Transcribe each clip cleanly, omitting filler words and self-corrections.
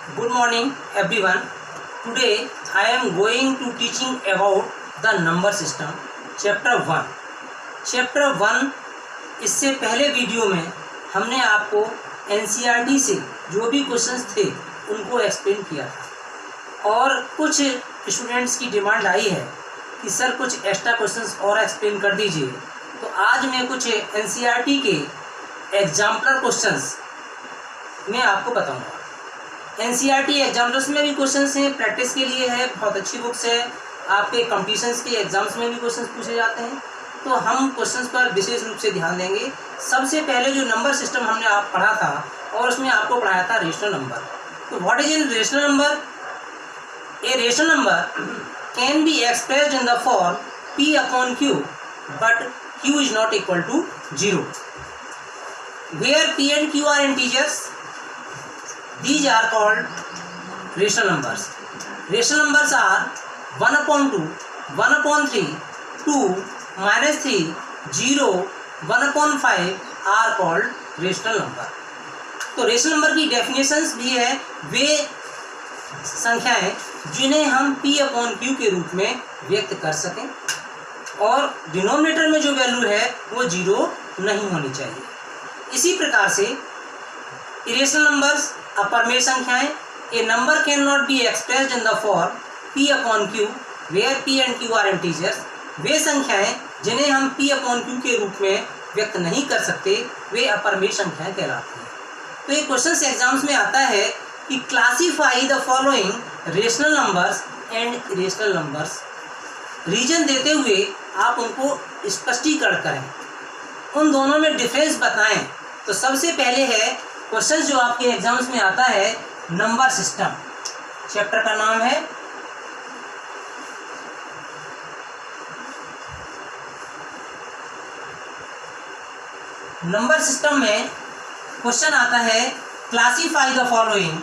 Good morning everyone. Today I am going to teaching about the number system chapter 1. Chapter 1 इससे पहले video में हमने आपको NCERT से जो भी क्वेश्चंस थे उनको एक्सप्लेन किया था और कुछ स्टूडेंट्स की डिमांड आई है कि सर कुछ एक्स्ट्रा क्वेश्चंस और एक्सप्लेन कर दीजिए। तो आज मैं कुछ NCERT के एग्जाम्पलर क्वेश्चंस मैं आपको बताऊंगा। NCERT एग्जाम्पल्स में भी क्वेश्चंस हैं, प्रैक्टिस के लिए है, बहुत अच्छी बुक्स है। आपके कॉम्पिटिशन्स के एग्जाम्स में भी क्वेश्चंस पूछे जाते हैं, तो हम क्वेश्चंस पर विशेष रूप से ध्यान देंगे। सबसे पहले जो नंबर सिस्टम हमने आप पढ़ा था और उसमें आपको पढ़ाया था रेशनल नंबर। तो what is in rational number? A rational number can be expressed in the form p upon q, but q is not equal to 0. Where p and q are integers, these are called rational numbers. Rational numbers are 1 upon 2, 1 upon 3, 2, minus 3, 0, 1 upon 5 are called rational number. तो rational number की definitions भी है वे संख्याएं जिन्हें हम p upon q के रूप में व्यक्त कर सकें और डिनोमिनेटर में जो वैल्यू है वो 0 नहीं होनी चाहिए। इसी प्रकार से इरेशनल नंबर्स अपर में संख्याएं, a number can not be expressed in the form p upon q where p and q are integers. वे संख्याएं जिन्हें हम p अपॉन q के रूप में व्यक्त नहीं कर सकते वे अपर में संख्याएं कहलाती हैं। तो ये क्वेश्चन एग्जाम्स में आता है कि classify the following rational numbers and irrational numbers. Reason देते हुए आप उनको स्पष्टीकरण करें, उन दोनों में डिफरेंस बताएं। तो सबसे पहले है क्वेश्चन जो आपके एग्जाम्स में आता है नंबर सिस्टम। चैप्टर का नाम है नंबर सिस्टम। में क्वेश्चन आता है classify the following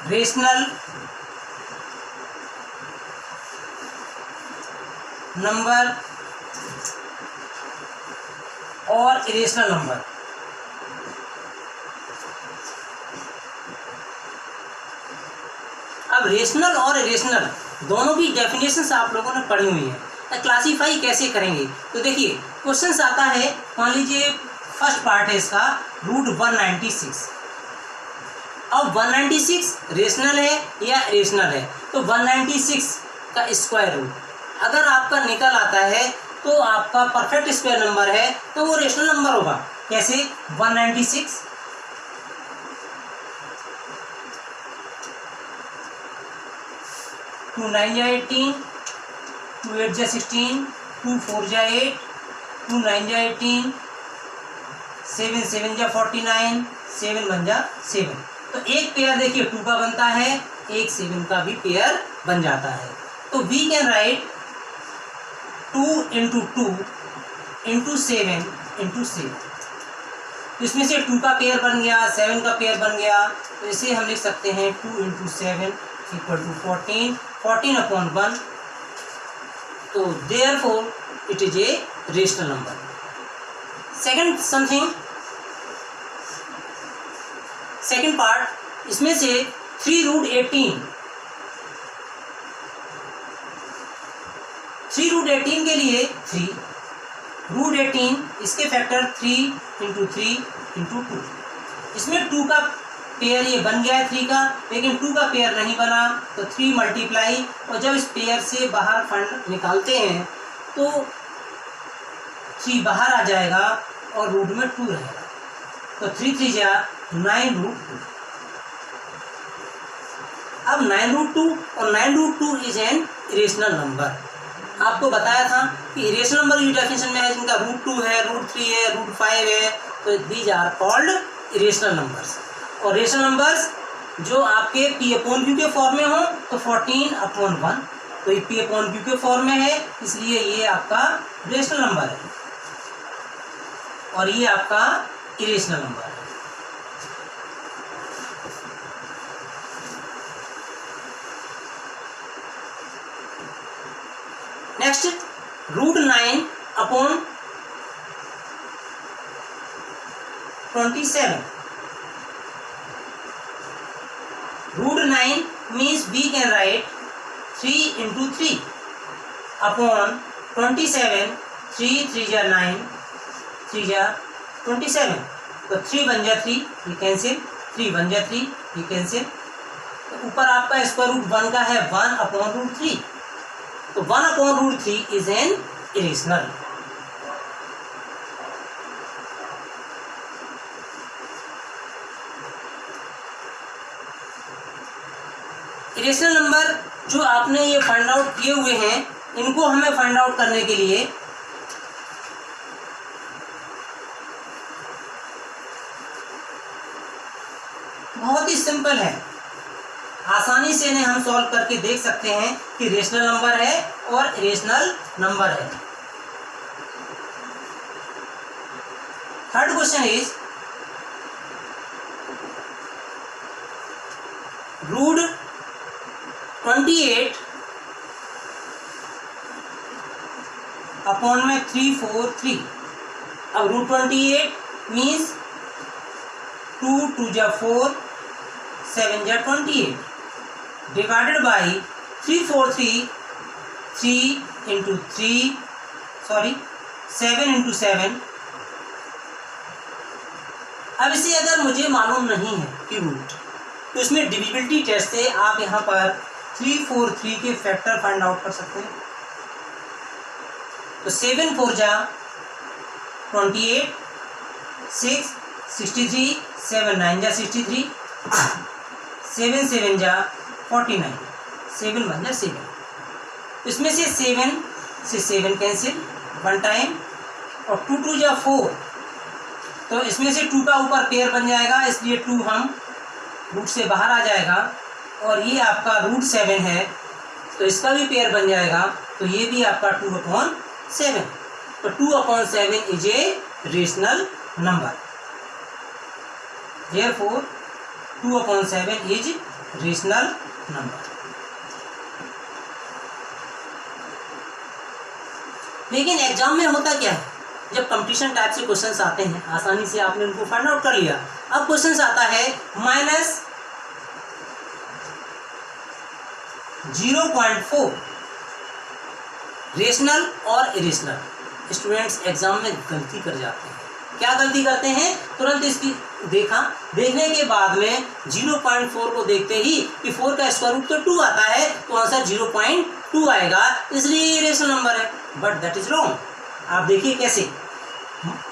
rational number और इरेशनल नंबर। अब रेशनल और इरेशनल दोनों की डेफिनेशंस आप लोगों ने पढ़ी हुई है। क्लासीफाई कैसे करेंगे? तो देखिए क्वेश्चन आता है, मान लीजिए फर्स्ट पार्ट है इसका रूट 196। अब 196 रेशनल है या इरेशनल है? तो 196 का स्क्वायर रूट अगर आपका निकल आता है तो आपका परफेक्ट स्क्वायर नंबर है तो वो रेशनल नंबर होगा। कैसे? 196 2 9 जा 18, 2 8 जा 16, 2 4 जा 8, 2 9 जा 18, 7 7 जा 49, 7 1 जा 7। तो एक पेयर देखिए 2 का बनता है, एक 7 का भी पेयर बन जाता है। तो we can write 2 into 2 into 7 into 7। तो इसमें से 2 का पेयर बन गया, 7 का पेयर बन गया, तो इसे हम लिख सकते हैं 2 इंटू 7 इक्वल टू 14, 14 अपॉन 1। तो therefore it is a rational number. Second something, second part, इसमें से 3 रूट 18, 3 रूट 18 के लिए 3 रूट 18 इसके फैक्टर 3 इंटू 3 इंटू 2। इसमें 2 का पेयर ये बन गया है 3 का, लेकिन 2 का पेयर नहीं बना तो 3 मल्टीप्लाई, और जब इस पेयर से बाहर फंड निकालते हैं तो 3 बाहर आ जाएगा और रूट में 2 रहेगा। तो 3 3 जा 9 रूट 2। अब 9 रूट 2 और 9 root 2 is an irrational number. आपको बताया था कि इरेशनल नंबर की डेफिनेशन में है जिनका रूट 2 है, रूट 3 है, रूट 5 है, तो these are called irrational numbers. और रेशनल नंबर्स जो आपके p अपॉन q के फॉर्म में हो तो 14 अपॉन 1, तो ये p अपॉन q के फॉर्म में है, इसलिए ये आपका रेशनल नंबर है और ये आपका इरेशनल नंबर है। Next √9 upon 27. √9 means we can write 3 into 3 upon 27. 3 3 जा 9, 3 जा 27. तो 3 बन जा 3, ये कैंसिल, 3 बन जा 3, ये कैंसिल. तो ऊपर आपका स्क्वायर रूट 1 का है 1 अपॉन √3. तो 1 upon √3 is an irrational. Irrational number जो आपने ये फाइंड आउट किए हुए हैं, इनको हमें फाइंड आउट करने के लिए बहुत ही सिंपल है. आसानी से इन्हें हम सॉल्व करके देख सकते हैं कि रेशनल नंबर है और इरेशनल नंबर है. थर्ड क्वेश्चन इज √28 अपॉन में 3 4 3. अब √28 मीन्स 2 2 जा 4, 7 जा 28 divided by 3 4 3, 3 into 3 sorry 7 into 7. अब इसे अगर मुझे मालूम नहीं है कि रूट, तो इसमें डिविजिबिलिटी टेस्ट से आप यहाँ पर 3 4 3 के फैक्टर फाइंड आउट कर सकते हैं. तो 7 4 जा 28, 6 63, 7 9 जा 63, 7 7 जा 49, 7 1 जा 7. इसमें से 7 से 7 कैंसिल 1 टाइम, और 2 2 जा 4. तो इसमें से 2 का ऊपर पेयर बन जाएगा, इसलिए 2 हम रूट से बाहर आ जाएगा. और ये आपका √7 है, तो इसका भी पेयर बन जाएगा, तो ये भी आपका 2/7. तो 2/7 is a rational number. Therefore 2/7 is rational number. लेकिन एग्जाम में होता क्या है, जब कंपटीशन टाइप से क्वेश्चंस आते हैं, आसानी से आपने उनको फाइंड आउट कर लिया. अब क्वेश्चंस आता है -0.4 रेशनल और इरेशनल. स्टूडेंट्स एग्जाम में गलती कर जाते हैं. क्या गलती करते हैं? तुरंत इसकी देखने के बाद में 0.4 को देखते ही कि 4 का स्क्वायर रूट तो 2 आता है, तो आंसर 0.2 आएगा, इसलिए ये रेशनल नंबर है. But that is wrong. आप देखिए कैसे,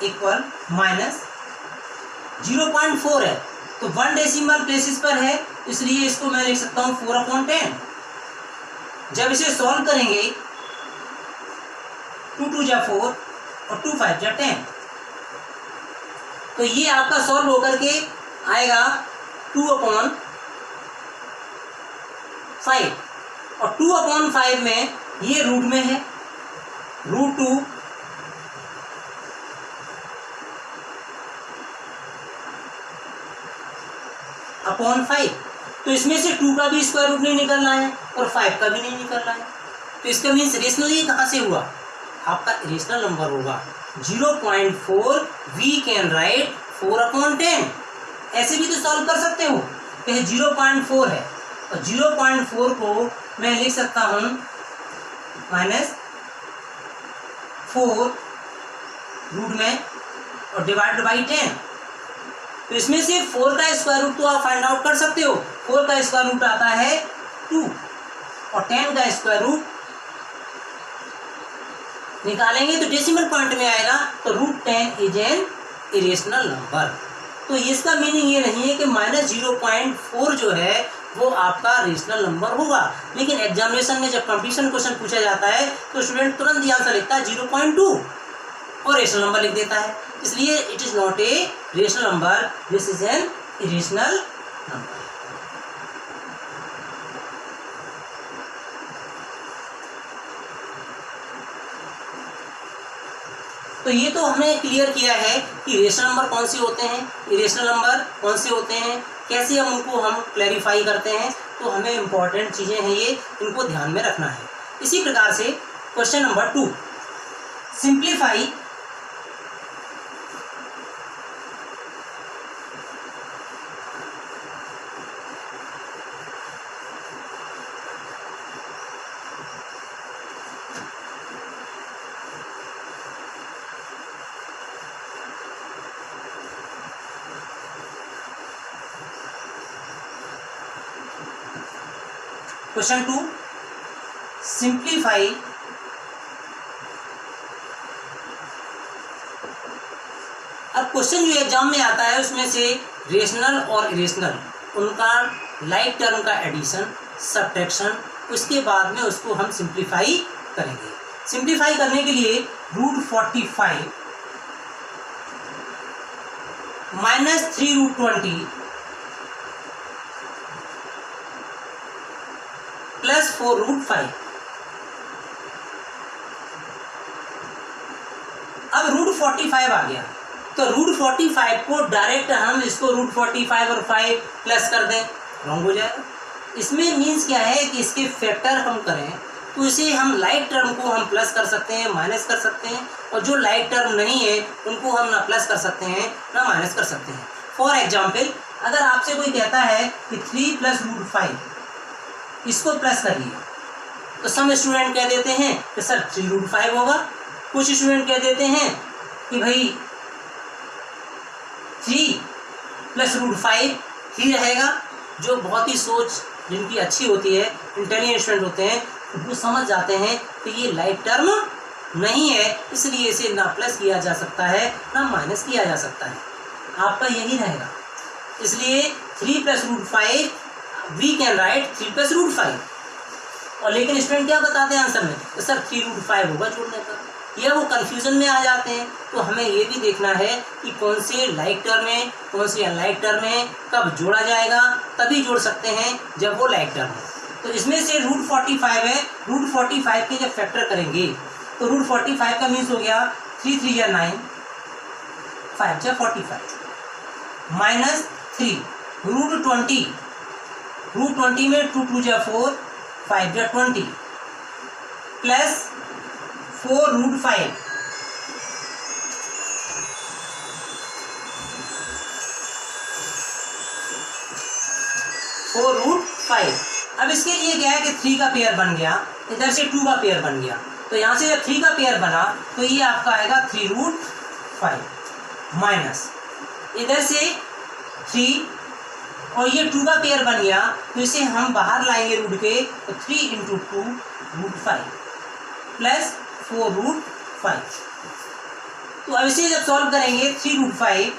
इक्वल -0.4 है, तो 1 डेसिमल प्लेसेस पर है, इसलिए इसको मैं लिख सकता हूँ 4/10. जब इसे सॉल्व करेंगे 2 2 जा 4 और 2 5 जा 10, तो ये आपका सॉल्व होकर के आएगा 2/5. और 2/5 में ये रूट में है, √2 अपॉन 5. तो इसमें से 2 का भी स्क्वायर रूट नहीं निकलना है और 5 का भी नहीं निकलना है. तो इसका मीन्स रेशनली कहाँ से हुआ? आपका रेशनल नंबर होगा 0.4. We can write 4/10. ऐसे भी तो सॉल्व कर सकते हो. कहे 0.4 है, और 0.4 को मैं लिख सकता हूँ -4 रूट में और डिवाइड बाई 10. तो इसमें से 4 का स्क्वायर रूट तो आप फाइंड आउट कर सकते हो. 4 का स्क्वायर रूट आता है 2, और 10 का स्क्वायर रूट निकालेंगे तो डेसिमल पॉइंट में आएगा, तो √10 इज एन इरेशनल नंबर. तो इसका मीनिंग ये नहीं है कि -0.4 जो है वो आपका रेशनल नंबर होगा. लेकिन एग्जामिनेशन में जब कंपटीशन क्वेश्चन पूछा जाता है तो स्टूडेंट तुरंत ये आंसर लिखता है 0.2 और रेशनल नंबर लिख देता है. इसलिए it is not a rational number, this is an irrational number. तो ये तो हमने क्लियर किया है कि रेशनल नंबर कौन से होते हैं, इरेशनल नंबर कौन से होते हैं, कैसे हम उनको क्लैरिफाई करते हैं. तो हमें इम्पॉर्टेंट चीज़ें हैं ये, इनको ध्यान में रखना है. इसी प्रकार से question number 2, simplify question 2, simplify अब क्वेश्चन जो एग्जाम में आता है उसमें से रेशनल और इरेशनल उनका लाइक टर्म का एडिशन सब्ट्रैक्शन, उसके बाद में उसको हम सिंप्लीफाई करेंगे। सिंप्लीफाई करने के लिए √45 माइनस 3√20 प्लस 4√5। अब √45 आ गया तो √45 को डायरेक्ट हम इसको √45 और 5 प्लस कर दें, रॉन्ग हो जाएगा। इसमें मीन्स क्या है कि इसके फैक्टर हम करें तो इसे हम लाइक टर्म को हम प्लस कर सकते हैं, माइनस कर सकते हैं, और जो लाइक टर्म नहीं है उनको हम ना प्लस कर सकते हैं ना माइनस कर सकते हैं। फॉर एग्जाम्पल, अगर आपसे कोई कहता है कि 3 + √5 इसको प्लस करिए तो सम स्टूडेंट कह देते हैं कि सर 3√5 होगा, कुछ स्टूडेंट कह देते हैं कि भाई 3 + √5 ही रहेगा। जो बहुत ही सोच जिनकी अच्छी होती है, इंटेलिजेंट स्टूडेंट होते हैं, वो समझ जाते हैं कि ये लाइक टर्म नहीं है, इसलिए इसे ना प्लस किया जा सकता है ना माइनस किया जा सकता है। आपका यही रहेगा, इसलिए 3 + √5 वी कैन राइट 3 + √5। और लेकिन स्टूडेंट क्या बताते हैं आंसर में, तो सर 3√5 होगा जोड़ने पर, या वो कन्फ्यूजन में आ जाते हैं। तो हमें ये भी देखना है कि कौन से लाइक टर्म है कौन से अनलाइक टर्म है, कब जोड़ा जाएगा, तभी जोड़ सकते हैं जब वो लाइक टर्म है। तो इसमें से √45 है, √45 के जब फैक्टर करेंगे तो √45 का मीन्स हो गया 3 × 3 = 9, 5 × 45 माइनस 3 √20, √20 में 2 × 2 = 4, 5 × 20 प्लस 4√5 4√5। अब इसके लिए क्या है कि 3 का पेयर बन गया, इधर से 2 का पेयर बन गया, तो यहाँ से जब 3 का पेयर बना तो ये आपका आएगा 3√5 माइनस इधर से 3 और ये 2 का पेयर बन गया, तो इसे हम बाहर लाएंगे रूट के, तो 3 × 2 √5 प्लस 4√5। तो अब इसे जब सॉल्व करेंगे 3√5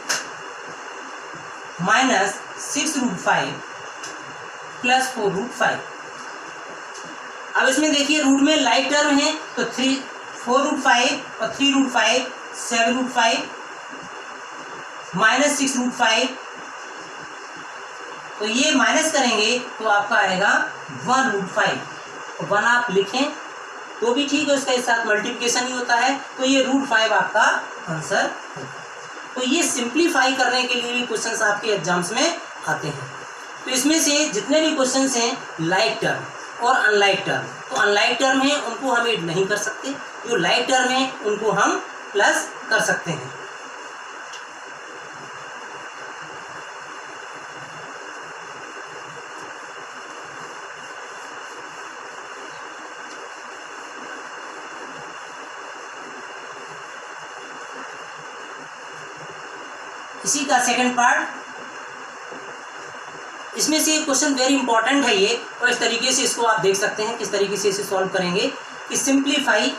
माइनस 6√5 प्लस 4√5। अब इसमें देखिए रूट में लाइक टर्म है तो 4√5 और 3√5 7√5 माइनस 6√5, तो ये माइनस करेंगे तो आपका आएगा 1√5। 1 आप लिखें तो भी ठीक है, उसके साथ मल्टीप्लिकेशन ही होता है, तो ये √5 आपका आंसर होगा। तो ये सिंप्लीफाई करने के लिए भी क्वेश्चंस आपके एग्जाम्स में आते हैं। तो इसमें से जितने भी क्वेश्चंस हैं लाइक टर्म और अनलाइक टर्म, तो अनलाइक टर्म है उनको हम ऐड नहीं कर सकते, जो लाइक टर्म है उनको हम प्लस कर सकते हैं। इसी का सेकंड पार्ट, इसमें से क्वेश्चन वेरी इंपॉर्टेंट है ये, और इस तरीके से इसको आप देख सकते हैं किस तरीके से इसे सॉल्व करेंगे कि सिंप्लीफाई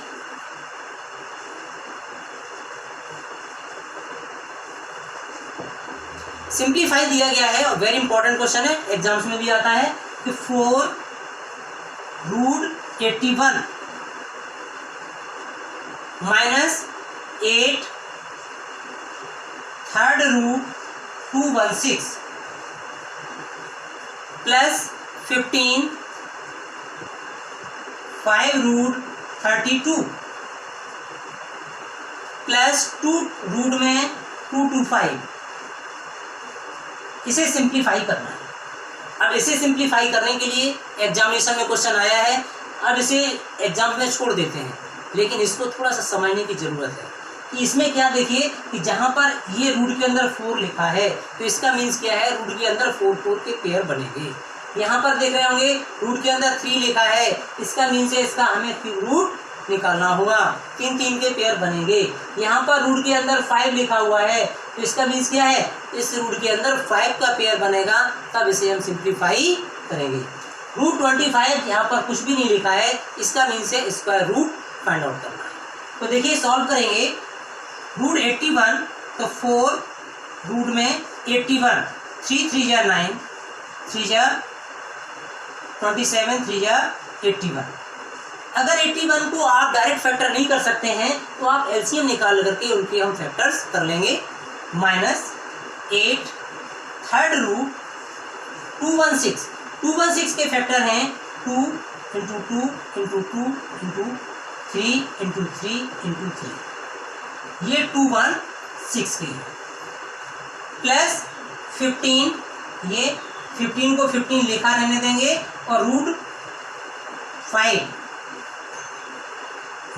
दिया गया है और वेरी इंपॉर्टेंट क्वेश्चन है, एग्जाम्स में भी आता है कि 4√81 माइनस 8 3/√216 प्लस 15 5√32 प्लस 2 रूट में 225। इसे सिंप्लीफाई करना है। अब इसे सिंप्लीफाई करने के लिए एग्जामिनेशन में क्वेश्चन आया है अब इसे एग्जाम में छोड़ देते हैं, लेकिन इसको थोड़ा सा समझने की ज़रूरत है कि इसमें क्या देखिए कि जहाँ पर ये रूट के अंदर 4 लिखा है तो इसका मीन्स क्या है, रूट के अंदर 4 के पेयर बनेंगे। यहाँ पर देख रहे होंगे रूट के अंदर 3 लिखा है, इसका मीन्स है इसका हमें रूट निकालना होगा, 3 के पेयर बनेंगे। यहाँ पर रूट के अंदर 5 लिखा हुआ है तो इसका मीन्स क्या है, इस रूट के अंदर 5 का पेयर बनेगा, तब इसे हम सिंप्लीफाई करेंगे। रूट 25 यहाँ पर कुछ भी नहीं लिखा है, इसका मीन्स है स्क्वायर रूट फाइंड आउट करना है। तो देखिए सॉल्व करेंगे, रूट 81 तो 4 रूट में 81, 3 3 जा 9, 3 जा 27, 3 जा 81। अगर 81 को आप डायरेक्ट फैक्टर नहीं कर सकते हैं तो आप एलसीएम निकाल करके उनके हम फैक्टर्स कर लेंगे। -8 थर्ड रूट 216 के फैक्टर हैं 2 × 2 × 2 × 3 × 3 × 3, ये 216 के हैं, प्लस 15, ये 15 को 15 लिखा रहने देंगे, और रूट 5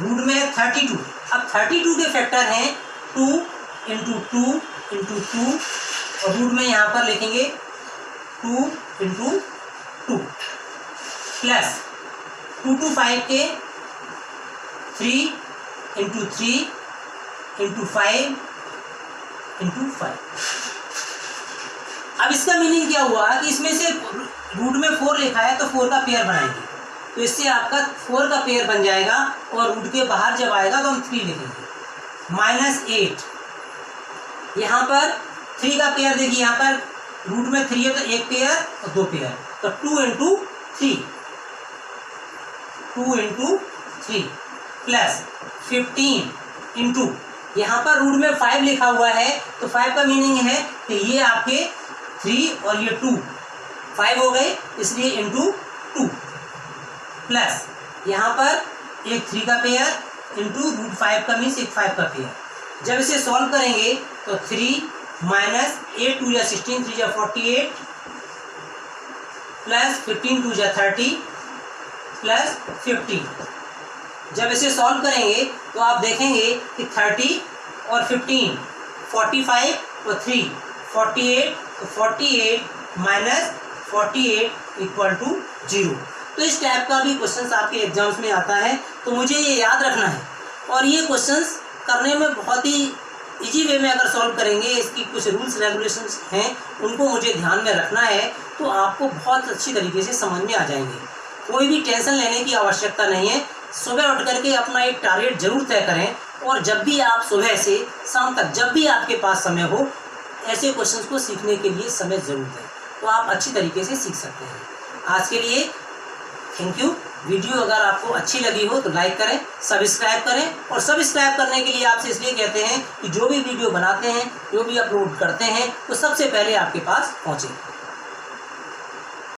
रूट में 32। अब 32 के फैक्टर हैं 2 × 2 × 2, और रूट में यहाँ पर लिखेंगे 2 × 2, प्लस 2 to 5 के 3 × 3 × 5 × 5। अब इसका मीनिंग क्या हुआ कि इसमें से रूट में 4 लिखा है तो 4 का पेयर बनाएंगे, तो इससे आपका 4 का पेयर बन जाएगा, और रूट के बाहर जब आएगा तो हम 3 लिखेंगे। -8 यहाँ पर 3 का पेयर देखिए, यहाँ पर रूट में 3 है तो 1 पेयर और 2 पेयर, तो 2 × 3 प्लस 15 × यहाँ पर रूट में 5 लिखा हुआ है तो 5 का मीनिंग है कि ये आपके 3 और ये 2 5 हो गए, इसलिए × 2, प्लस यहाँ पर एक 3 का पेयर इंटू रूट 5 का मीन्स एक 5 का पेयर। जब इसे सॉल्व करेंगे तो 3 - 8 2 या 16, 3 या 48, प्लस 15 2 या 30, प्लस 15। जब इसे सॉल्व करेंगे तो आप देखेंगे कि 30 और 15 45 और 3 48, तो 48 - 48 = 0। तो इस टाइप का भी क्वेश्चंस आपके एग्जाम्स में आता है, तो मुझे ये याद रखना है, और ये क्वेश्चंस करने में बहुत ही इजी वे में अगर सॉल्व करेंगे, इसकी कुछ रूल्स रेगुलेशंस हैं उनको मुझे ध्यान में रखना है, तो आपको बहुत अच्छी तरीके से समझ में आ जाएंगे। कोई भी टेंशन लेने की आवश्यकता नहीं है। सुबह उठ करके अपना एक टारगेट जरूर तय करें, और जब भी आप सुबह से शाम तक जब भी आपके पास समय हो, ऐसे क्वेश्चंस को सीखने के लिए समय ज़रूर दें, तो आप अच्छी तरीके से सीख सकते हैं। आज के लिए थैंक यू। वीडियो अगर आपको अच्छी लगी हो तो लाइक करें, सब्सक्राइब करें, और सब्सक्राइब करने के लिए आपसे इसलिए कहते हैं कि जो भी वीडियो बनाते हैं, जो भी अपलोड करते हैं, वो सबसे पहले आपके पास पहुँचे।